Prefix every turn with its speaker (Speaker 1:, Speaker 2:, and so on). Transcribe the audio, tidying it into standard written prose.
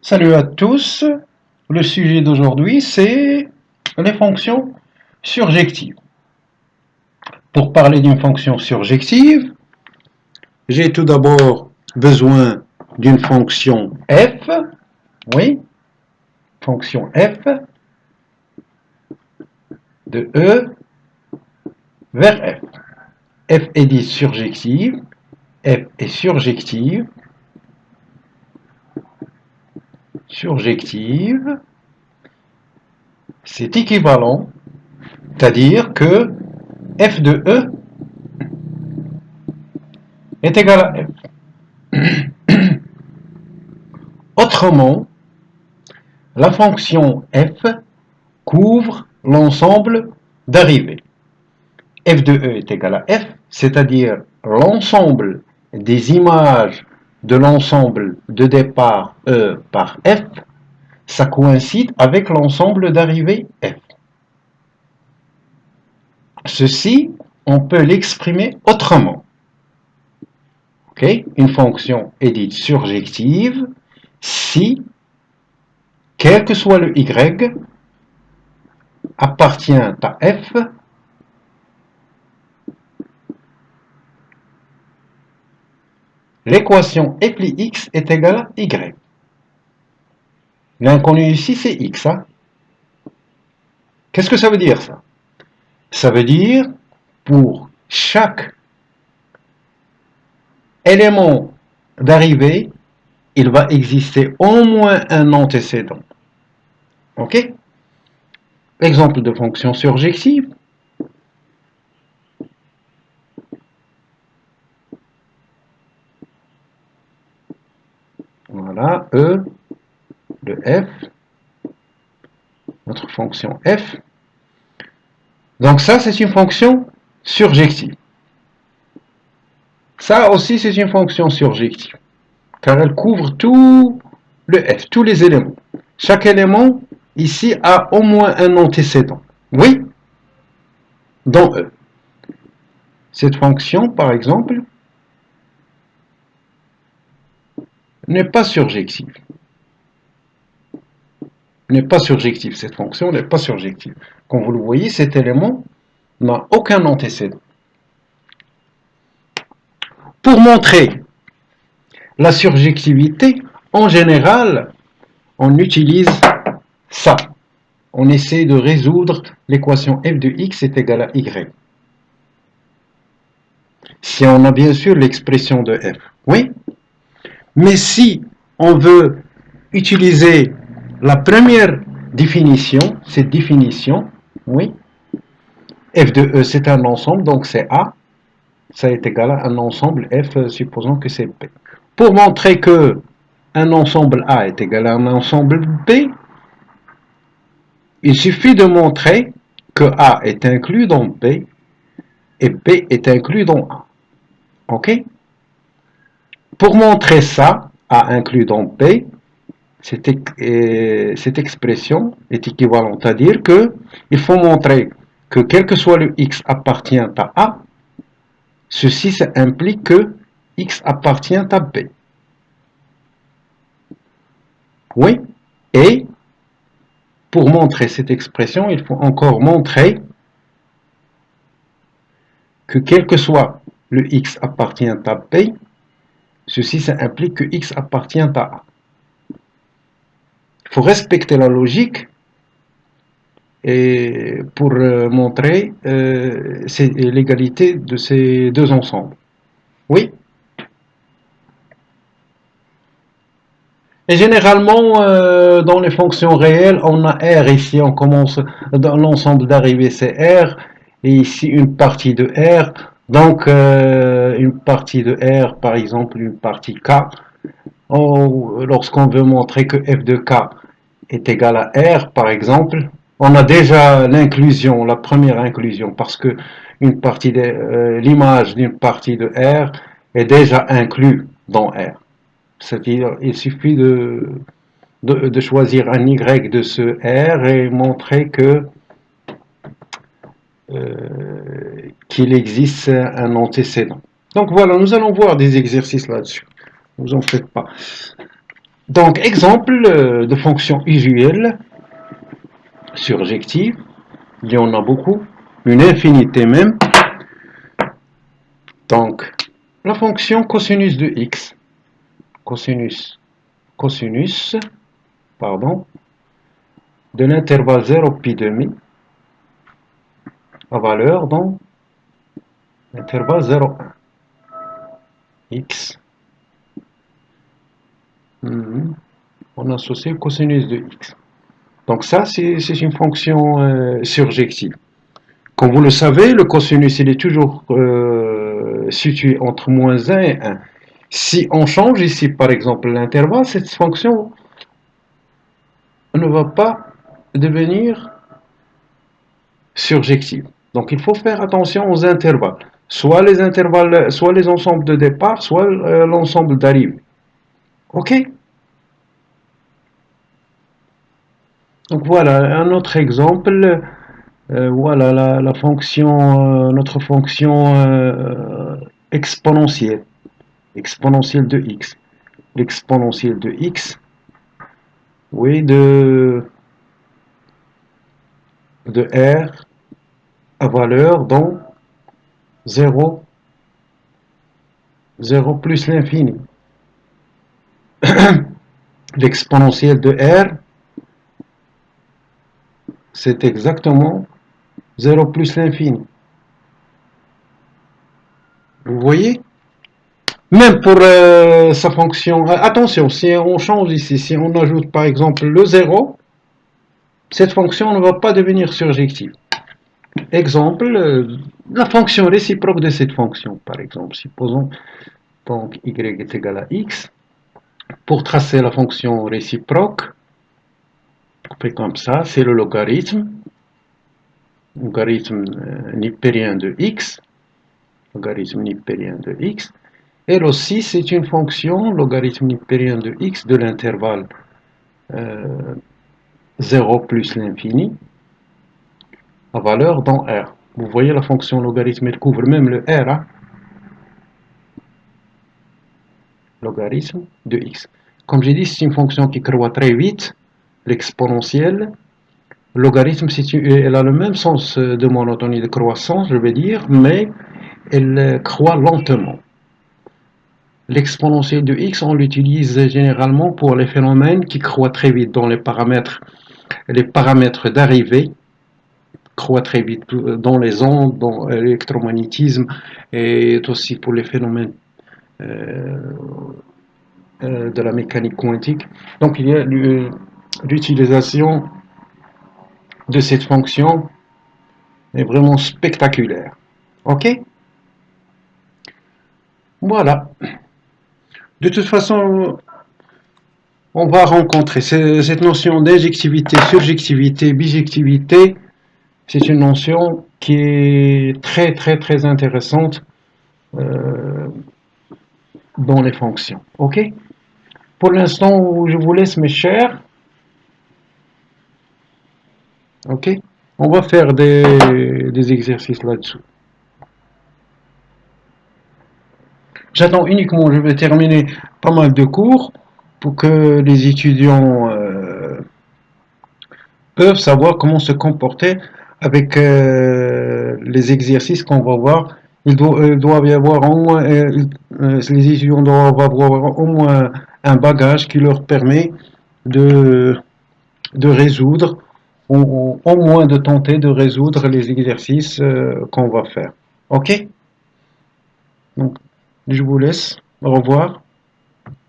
Speaker 1: Salut à tous, le sujet d'aujourd'hui c'est les fonctions surjectives. Pour parler d'une fonction surjective, j'ai tout d'abord besoin d'une fonction f, oui, fonction f de E vers f. F est dit surjective, f est surjective, c'est équivalent, c'est-à-dire que f de E est égal à f. Autrement, la fonction f couvre l'ensemble d'arrivées. F de E est égal à f, c'est-à-dire l'ensemble des images de l'ensemble de départ E par f, ça coïncide avec l'ensemble d'arrivées f. Ceci, on peut l'exprimer autrement. Okay? Une fonction est dite surjective si, quel que soit le y, appartient à f l'équation f plus x est égale à y. L'inconnu ici, c'est x. Hein? Qu'est-ce que ça veut dire, ça? Ça veut dire, pour chaque élément d'arrivée, il va exister au moins un antécédent. OK? Exemple de fonction surjective. Voilà, E de f, notre fonction f. Donc ça, c'est une fonction surjective. Ça aussi, c'est une fonction surjective, car elle couvre tout le f, tous les éléments. Chaque élément, ici, a au moins un antécédent. Oui, dans E. Cette fonction, par exemple, n'est pas surjective. Cette fonction n'est pas surjective. Comme vous le voyez, cet élément n'a aucun antécédent. Pour montrer la surjectivité, en général, on utilise ça. On essaie de résoudre l'équation f de x est égale à y. Si on a bien sûr l'expression de f. Oui. Mais si on veut utiliser la première définition, cette définition, oui, f de E c'est un ensemble, donc c'est A, ça est égal à un ensemble F, supposons que c'est B. Pour montrer que un ensemble A est égal à un ensemble B, il suffit de montrer que A est inclus dans B et B est inclus dans A. OK? Pour montrer ça, A inclus dans B, cette expression est équivalente à dire que il faut montrer que quel que soit le x appartient à A, ceci ça implique que x appartient à B. Oui, et pour montrer cette expression, il faut encore montrer que quel que soit le x appartient à B, ceci ça implique que x appartient à A. Il faut respecter la logique et pour montrer l'égalité de ces deux ensembles. Oui. Et généralement, dans les fonctions réelles, on a R ici, on commence dans l'ensemble d'arrivée, c'est R, et ici une partie de R, donc une partie de R, par exemple une partie K, lorsqu'on veut montrer que f de K est égal à R, par exemple, on a déjà l'inclusion, la première inclusion, parce que une partie de l'image d'une partie de R est déjà inclue dans R. C'est-à-dire, il suffit de choisir un Y de ce R et montrer que qu'il existe un antécédent. Donc voilà, nous allons voir des exercices là-dessus. Ne vous en faites pas. Donc, exemple de fonction usuelle, surjective, il y en a beaucoup, une infinité même. Donc, la fonction cosinus de x, cosinus, pardon, de l'intervalle 0 pi demi à valeur dans l'intervalle 0,1 x. On associe le cosinus de x. Donc ça, c'est une fonction surjective. Comme vous le savez, le cosinus, il est toujours situé entre moins 1 et 1. Si on change ici, par exemple, l'intervalle, cette fonction ne va pas devenir surjective. Donc il faut faire attention aux intervalles. Soit les intervalles, soit les ensembles de départ, soit l'ensemble d'arrivée. OK? Donc voilà, un autre exemple. Voilà la fonction, notre fonction exponentielle. Exponentielle de x. L'exponentielle de x, oui, de r à valeur dans 0, 0 plus l'infini. L'exponentielle de r, c'est exactement 0 plus l'infini. Vous voyez? Même pour sa fonction, attention, si on change ici, si on ajoute par exemple le 0, cette fonction ne va pas devenir surjective. Exemple, la fonction réciproque de cette fonction, par exemple, supposons donc y est égal à x. Pour tracer la fonction réciproque, on fait comme ça, c'est le logarithme nipérien de x, logarithme nipérien de x. Elle aussi, c'est une fonction, logarithme nipérien de x de l'intervalle 0 plus l'infini, à valeur dans R. Vous voyez, la fonction logarithme, elle couvre même le R, hein? Logarithme de x. Comme j'ai dit, c'est une fonction qui croît très vite, l'exponentielle. Logarithme, elle a le même sens de monotonie de croissance, je vais dire, mais elle croît lentement. L'exponentielle de x, on l'utilise généralement pour les phénomènes qui croient très vite dans les paramètres d'arrivée, croît très vite dans les ondes, dans l'électromagnétisme, et aussi pour les phénomènes de la mécanique quantique. Donc il y a l'utilisation de cette fonction est vraiment spectaculaire. OK? Voilà. De toute façon, on va rencontrer cette notion d'injectivité, surjectivité, bijectivité. C'est une notion qui est très très très intéressante dans les fonctions. OK? Pour l'instant, je vous laisse mes chers. OK? On va faire des exercices là-dessous. J'attends uniquement, je vais terminer pas mal de cours pour que les étudiants peuvent savoir comment se comporter avec les exercices qu'on va voir. Il doit y avoir au moins, les étudiants doivent avoir au moins un bagage qui leur permet de résoudre, au moins de tenter de résoudre les exercices qu'on va faire. OK? Donc, je vous laisse. Au revoir.